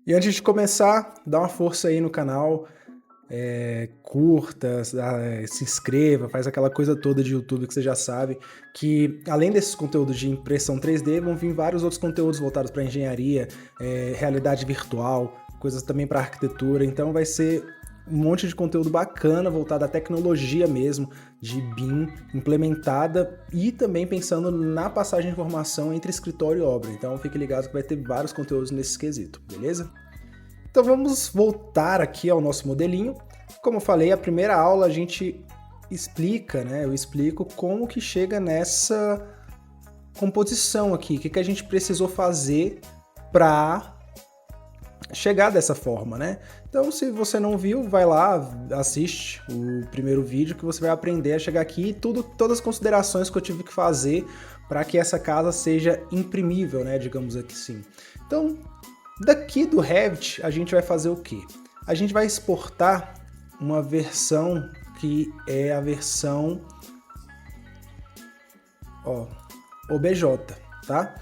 E antes de começar, dá uma força aí no canal, curta, se inscreva, faz aquela coisa toda de YouTube que você já sabe, que além desses conteúdos de impressão 3D, vão vir vários outros conteúdos voltados para engenharia, realidade virtual, coisas também para arquitetura, então vai ser um monte de conteúdo bacana voltado à tecnologia mesmo, de BIM implementada e também pensando na passagem de informação entre escritório e obra. Então fique ligado que vai ter vários conteúdos nesse quesito, beleza? Então vamos voltar aqui ao nosso modelinho. Como eu falei, a primeira aula a gente explica, né? Eu explico como que chega nessa composição aqui, o que a gente precisou fazer para chegar dessa forma, né? Então, se você não viu, vai lá, assiste o primeiro vídeo que você vai aprender a chegar aqui e todas as considerações que eu tive que fazer para que essa casa seja imprimível, né? Digamos assim. Então, daqui do Revit, a gente vai fazer o quê? A gente vai exportar uma versão que é a versão OBJ, tá?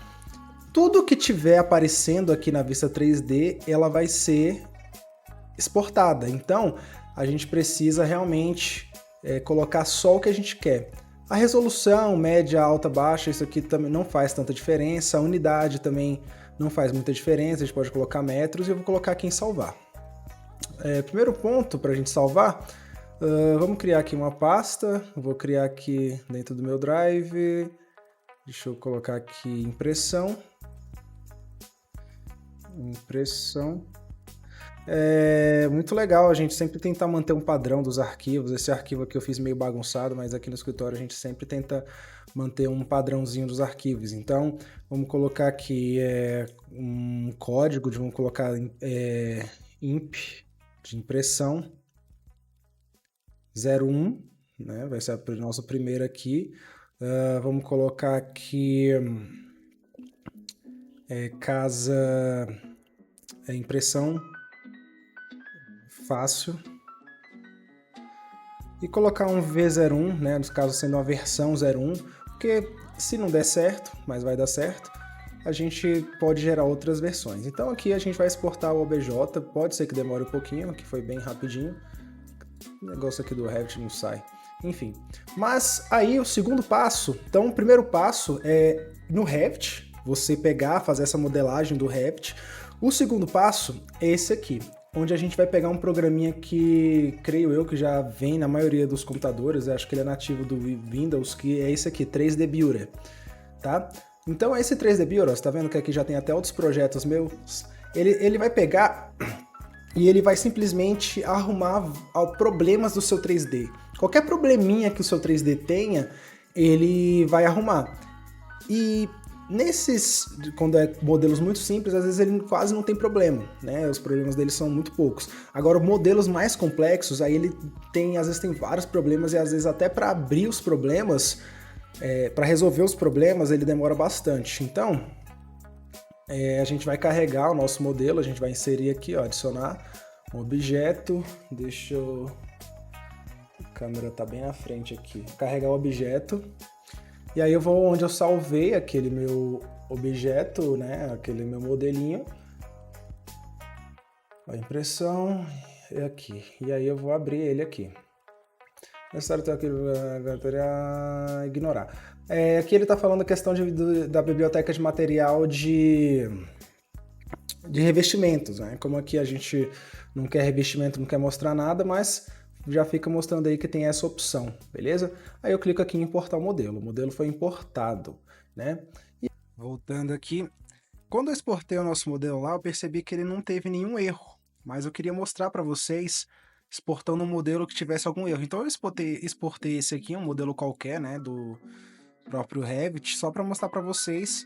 Tudo que tiver aparecendo aqui na vista 3D, ela vai ser exportada. Então, a gente precisa realmente colocar só o que a gente quer. A resolução, média, alta, baixa, isso aqui também não faz tanta diferença. A unidade também não faz muita diferença, a gente pode colocar metros e eu vou colocar aqui em salvar. Primeiro ponto para a gente salvar, vamos criar aqui uma pasta, vou criar aqui dentro do meu Drive, deixa eu colocar aqui impressão. É muito legal a gente sempre tentar manter um padrão dos arquivos. Esse arquivo aqui eu fiz meio bagunçado, mas aqui no escritório a gente sempre tenta manter um padrãozinho dos arquivos. Então, vamos colocar aqui um código, vamos colocar imp de impressão 01, né? Vai ser a nossa primeira aqui. Vamos colocar aqui casa impressão fácil e colocar um V01, né, no caso sendo uma versão 01, porque se não der certo, mas vai dar certo, a gente pode gerar outras versões. Então aqui a gente vai exportar o OBJ, pode ser que demore um pouquinho, aqui foi bem rapidinho, o negócio aqui do Revit não sai, enfim. Mas aí o segundo passo, então o primeiro passo é no Revit, você pegar, fazer essa modelagem do Revit. O segundo passo é esse aqui, onde a gente vai pegar um programinha que, creio eu, que já vem na maioria dos computadores, acho que ele é nativo do Windows, que é esse aqui, 3D Builder, tá? Então esse 3D Builder, você tá vendo que aqui já tem até outros projetos meus, ele vai pegar e ele vai simplesmente arrumar problemas do seu 3D. Qualquer probleminha que o seu 3D tenha, ele vai arrumar. E nesses, quando é modelos muito simples, às vezes ele quase não tem problema, né? Os problemas dele são muito poucos. Agora, modelos mais complexos, aí ele tem, às vezes tem vários problemas e às vezes até para abrir os problemas, para resolver os problemas, ele demora bastante. Então, a gente vai carregar o nosso modelo, a gente vai inserir aqui, ó, adicionar um objeto, deixa eu... A câmera tá bem à frente aqui. Carregar o objeto. E aí eu vou onde eu salvei aquele meu objeto, né, aquele meu modelinho. A impressão é aqui. E aí eu vou abrir ele aqui. Necessário ter aqui, ignorar. Aqui ele está falando a questão da biblioteca de material de revestimentos, né? Como aqui a gente não quer revestimento, não quer mostrar nada, mas já fica mostrando aí que tem essa opção, beleza? Aí eu clico aqui em importar o modelo foi importado, né? E voltando aqui, quando eu exportei o nosso modelo lá, eu percebi que ele não teve nenhum erro, mas eu queria mostrar para vocês exportando um modelo que tivesse algum erro. Então eu exportei esse aqui, um modelo qualquer, né, do próprio Revit, só para mostrar para vocês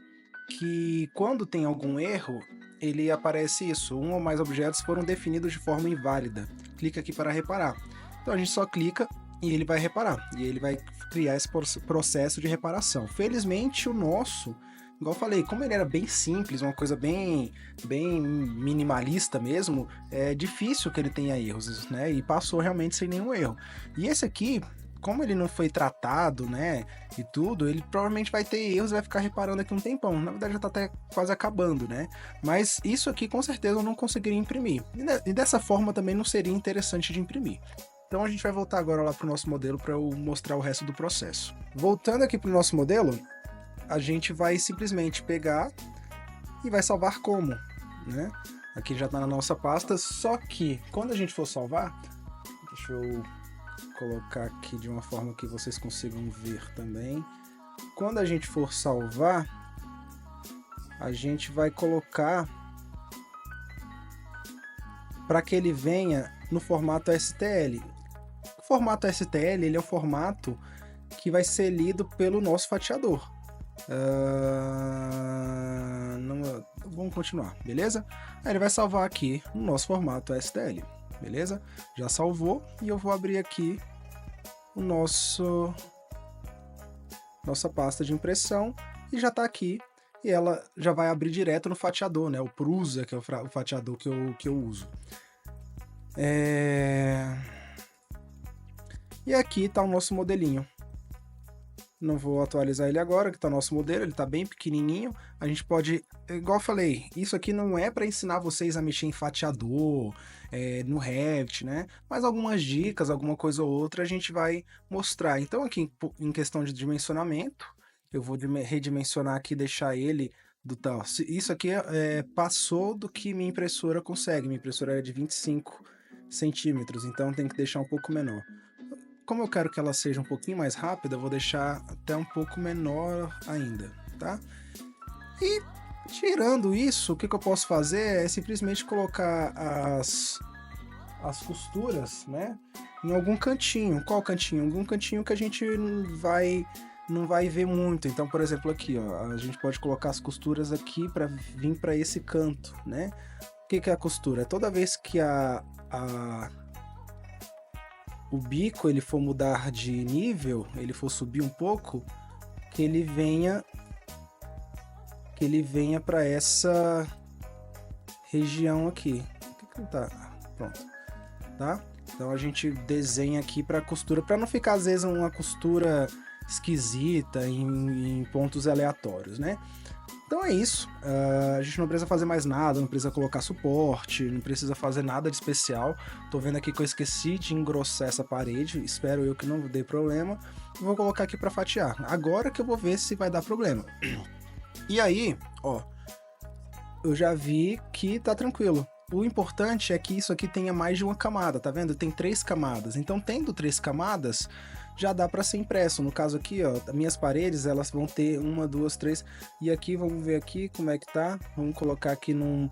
que quando tem algum erro, ele aparece isso, um ou mais objetos foram definidos de forma inválida. Clica aqui para reparar. Então a gente só clica e ele vai reparar, e ele vai criar esse processo de reparação. Felizmente o nosso, igual eu falei, como ele era bem simples, uma coisa bem minimalista mesmo, é difícil que ele tenha erros, né? E passou realmente sem nenhum erro. E esse aqui, como ele não foi tratado, né, e tudo, ele provavelmente vai ter erros e vai ficar reparando aqui um tempão. Na verdade já tá até quase acabando, né? Mas isso aqui com certeza eu não conseguiria imprimir. E dessa forma também não seria interessante de imprimir. Então a gente vai voltar agora lá pro nosso modelo para eu mostrar o resto do processo. Voltando aqui pro nosso modelo, a gente vai simplesmente pegar e vai salvar como, né? Aqui já tá na nossa pasta, só que quando a gente for salvar, deixa eu colocar aqui de uma forma que vocês consigam ver também. Quando a gente for salvar, a gente vai colocar para que ele venha no formato STL. O formato STL, ele é o formato que vai ser lido pelo nosso fatiador. Vamos continuar, beleza? Aí ele vai salvar aqui no nosso formato STL, beleza? Já salvou e eu vou abrir aqui o nossa pasta de impressão e já está aqui e ela já vai abrir direto no fatiador, né? O Prusa, que é o fatiador que eu uso. E aqui está o nosso modelinho. Não vou atualizar ele agora, que está o nosso modelo, ele está bem pequenininho. A gente pode, igual eu falei, isso aqui não é para ensinar vocês a mexer em fatiador, no Revit, né? Mas algumas dicas, alguma coisa ou outra a gente vai mostrar. Então aqui em questão de dimensionamento, eu vou redimensionar aqui, deixar ele do tal. Isso aqui passou do que minha impressora consegue. Minha impressora é de 25 centímetros, então tem que deixar um pouco menor. Como eu quero que ela seja um pouquinho mais rápida, eu vou deixar até um pouco menor ainda, tá? E tirando isso, o que eu posso fazer é simplesmente colocar as costuras, né, em algum cantinho. Qual cantinho? Algum cantinho que a gente não vai ver muito. Então, por exemplo, aqui, ó, a gente pode colocar as costuras aqui para vir para esse canto, né? O que é a costura? Toda vez que o bico ele for mudar de nível, ele for subir um pouco, que ele venha para essa região aqui. O que tá? Pronto, tá? Então a gente desenha aqui para costura, para não ficar às vezes uma costura esquisita em pontos aleatórios, né? Então é isso, a gente não precisa fazer mais nada, não precisa colocar suporte, não precisa fazer nada de especial. Tô vendo aqui que eu esqueci de engrossar essa parede, espero eu que não dê problema. Vou colocar aqui para fatiar, agora que eu vou ver se vai dar problema. E aí, ó, eu já vi que tá tranquilo. O importante é que isso aqui tenha mais de uma camada, tá vendo? Tem 3 camadas, então tendo 3 camadas, já dá para ser impresso. No caso aqui, ó, as minhas paredes, elas vão ter 1, 2, 3, e aqui, vamos ver aqui como é que tá. Vamos colocar aqui num...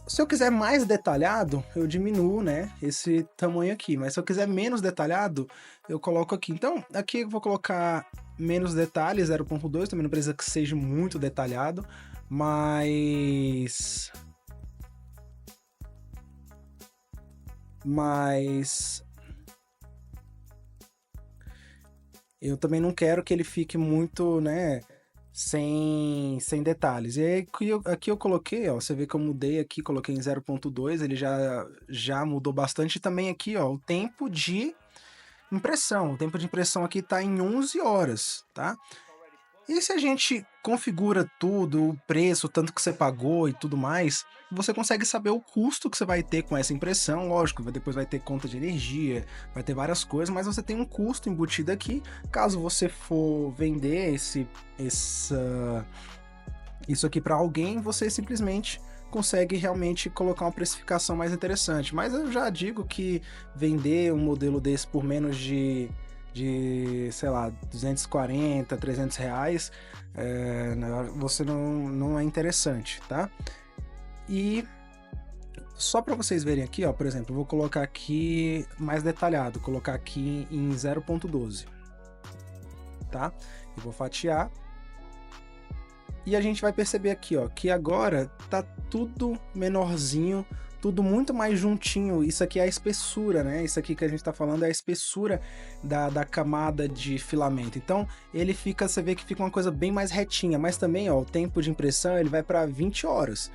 Se eu quiser mais detalhado, eu diminuo, né, esse tamanho aqui, mas se eu quiser menos detalhado, eu coloco aqui. Então, aqui eu vou colocar menos detalhes, 0.2, também não precisa que seja muito detalhado, mas eu também não quero que ele fique muito, né, sem detalhes. E aí aqui eu coloquei, ó, você vê que eu mudei aqui, coloquei em 0.2, ele já mudou bastante. E também aqui, ó, o tempo de impressão. O tempo de impressão aqui tá em 11 horas, tá? E se a gente configura tudo, o preço, tanto que você pagou e tudo mais, você consegue saber o custo que você vai ter com essa impressão. Lógico, depois vai ter conta de energia, vai ter várias coisas, mas você tem um custo embutido aqui. Caso você for vender isso aqui para alguém, você simplesmente consegue realmente colocar uma precificação mais interessante. Mas eu já digo que vender um modelo desse por menos de sei lá, 240, 300 reais, você não é interessante, tá? E só para vocês verem aqui, ó, por exemplo, eu vou colocar aqui mais detalhado, colocar aqui em 0.12, tá? Eu vou fatiar. E a gente vai perceber aqui, ó, que agora tá tudo menorzinho, tudo muito mais juntinho. Isso aqui é a espessura, né? Isso aqui que a gente tá falando é a espessura da camada de filamento. Então, ele fica, você vê que fica uma coisa bem mais retinha, mas também, ó, o tempo de impressão, ele vai para 20 horas.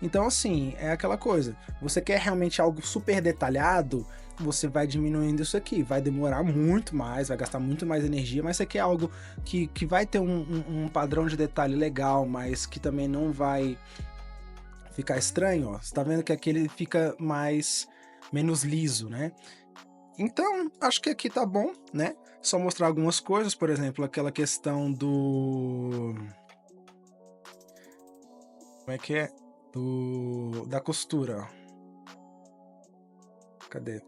Então, assim, é aquela coisa. Você quer realmente algo super detalhado, você vai diminuindo isso aqui. Vai demorar muito mais, vai gastar muito mais energia, mas você quer algo que vai ter um padrão de detalhe legal, mas que também não vai ficar estranho, ó. Você tá vendo que aqui ele fica menos liso, né? Então, acho que aqui tá bom, né? Só mostrar algumas coisas, por exemplo, aquela questão do... Como é que é? Da costura, ó. Cadê?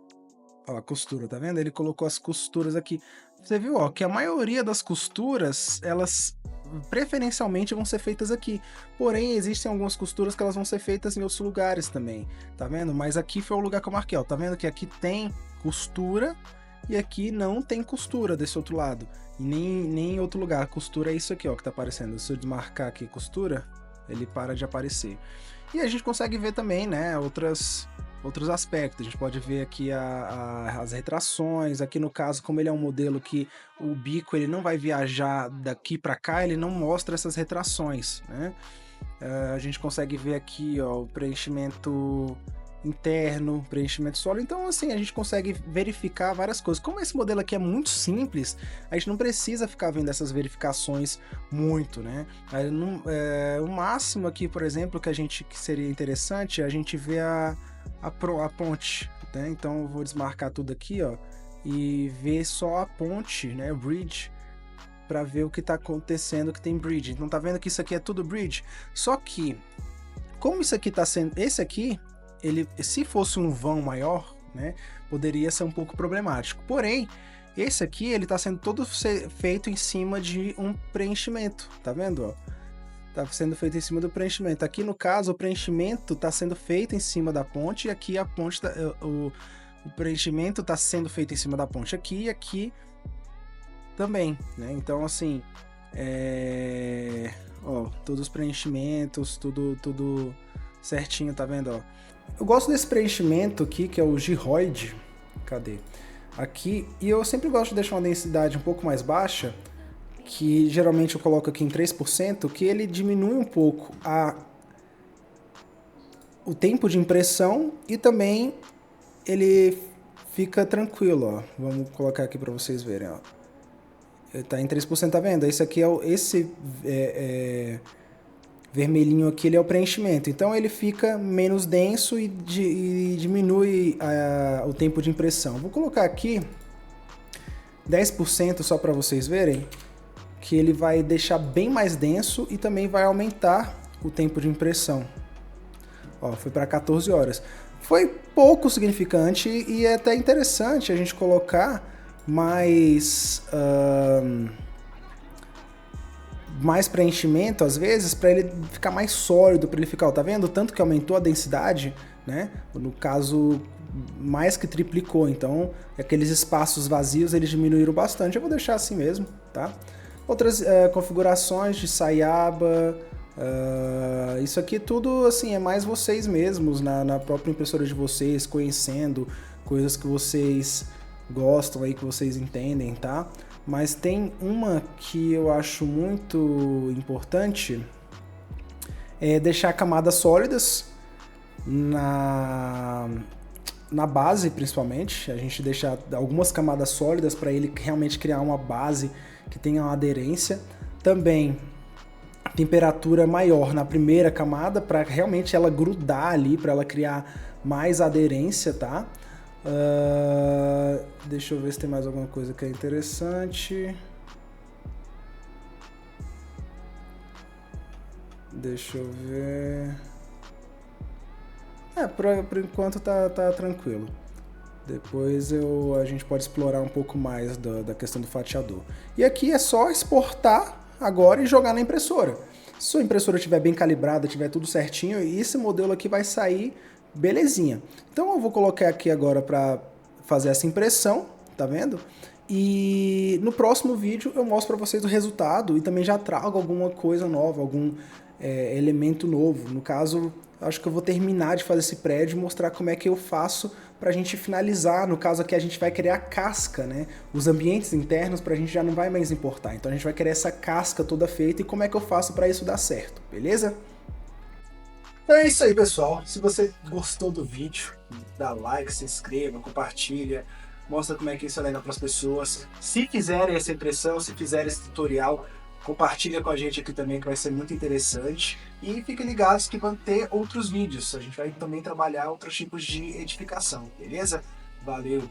Ó, a costura, tá vendo? Ele colocou as costuras aqui. Você viu, ó, que a maioria das costuras, elas preferencialmente vão ser feitas aqui. Porém, existem algumas costuras que elas vão ser feitas em outros lugares também, tá vendo? Mas aqui foi o lugar que eu marquei, ó. Tá vendo que aqui tem costura e aqui não tem costura desse outro lado. E nem em outro lugar. A costura é isso aqui, ó, que tá aparecendo. Se eu desmarcar aqui costura, ele para de aparecer. E a gente consegue ver também, né, outros aspectos. A gente pode ver aqui as retrações. Aqui no caso, como ele é um modelo que o bico ele não vai viajar daqui para cá, ele não mostra essas retrações, né? A gente consegue ver aqui, ó, o preenchimento interno, preenchimento solo. Então, assim, a gente consegue verificar várias coisas. Como esse modelo aqui é muito simples, a gente não precisa ficar vendo essas verificações muito, né? O máximo aqui, por exemplo, que seria interessante, é a gente ver a ponte, né? Então eu vou desmarcar tudo aqui, ó, e ver só a ponte, né? Bridge, para ver o que tá acontecendo, que tem bridge. Então tá vendo que isso aqui é tudo bridge? Só que, como isso aqui tá sendo... Esse aqui, ele, se fosse um vão maior, né, poderia ser um pouco problemático. Porém, esse aqui, ele tá sendo todo feito em cima de um preenchimento, tá vendo, ó? Tá sendo feito em cima do preenchimento. Aqui, no caso, o preenchimento tá sendo feito em cima da ponte, e aqui a ponte, o preenchimento tá sendo feito em cima da ponte aqui, e aqui também, né? Então, assim, ó, todos os preenchimentos, tudo certinho, tá vendo, ó? Eu gosto desse preenchimento aqui, que é o giroide. Cadê? Aqui, e eu sempre gosto de deixar uma densidade um pouco mais baixa, que geralmente eu coloco aqui em 3%, que ele diminui um pouco o tempo de impressão e também ele fica tranquilo, ó. Vamos colocar aqui para vocês verem, ó. Ele tá em 3%, tá vendo? Esse aqui é vermelhinho aqui, ele é o preenchimento. Então ele fica menos denso e diminui o tempo de impressão. Vou colocar aqui 10% só para vocês verem, que ele vai deixar bem mais denso e também vai aumentar o tempo de impressão. Ó, foi para 14 horas. Foi pouco significante e é até interessante a gente colocar mais preenchimento às vezes para ele ficar mais sólido, para ele ficar, ó, tá vendo? Tanto que aumentou a densidade, né? No caso, mais que triplicou. Então, aqueles espaços vazios eles diminuíram bastante. Eu vou deixar assim mesmo, tá? Outras configurações de saiaba, isso aqui tudo assim é mais vocês mesmos na própria impressora de vocês, conhecendo coisas que vocês gostam aí, que vocês entendem, tá? Mas tem uma que eu acho muito importante, é deixar camadas sólidas na base, principalmente. A gente deixa algumas camadas sólidas para ele realmente criar uma base que tenha uma aderência. Também temperatura maior na primeira camada para realmente ela grudar ali, para ela criar mais aderência, tá? Deixa eu ver se tem mais alguma coisa que é interessante. Deixa eu ver. Por enquanto tá tranquilo. Depois a gente pode explorar um pouco mais da questão do fatiador. E aqui é só exportar agora e jogar na impressora. Se sua impressora estiver bem calibrada, tiver tudo certinho, esse modelo aqui vai sair belezinha. Então eu vou colocar aqui agora para fazer essa impressão, tá vendo? E no próximo vídeo eu mostro para vocês o resultado e também já trago alguma coisa nova, algum elemento novo. No caso, acho que eu vou terminar de fazer esse prédio e mostrar como é que eu faço para a gente finalizar. No caso aqui a gente vai criar a casca, né? Os ambientes internos para a gente já não vai mais importar. Então a gente vai querer essa casca toda feita e como é que eu faço para isso dar certo, beleza? Então é isso aí, pessoal. Se você gostou do vídeo, dá like, se inscreva, compartilha, mostra como é que isso é legal para as pessoas. Se fizerem essa impressão, se fizerem esse tutorial, compartilha com a gente aqui também, que vai ser muito interessante. E fiquem ligados que vão ter outros vídeos. A gente vai também trabalhar outros tipos de edificação, beleza? Valeu!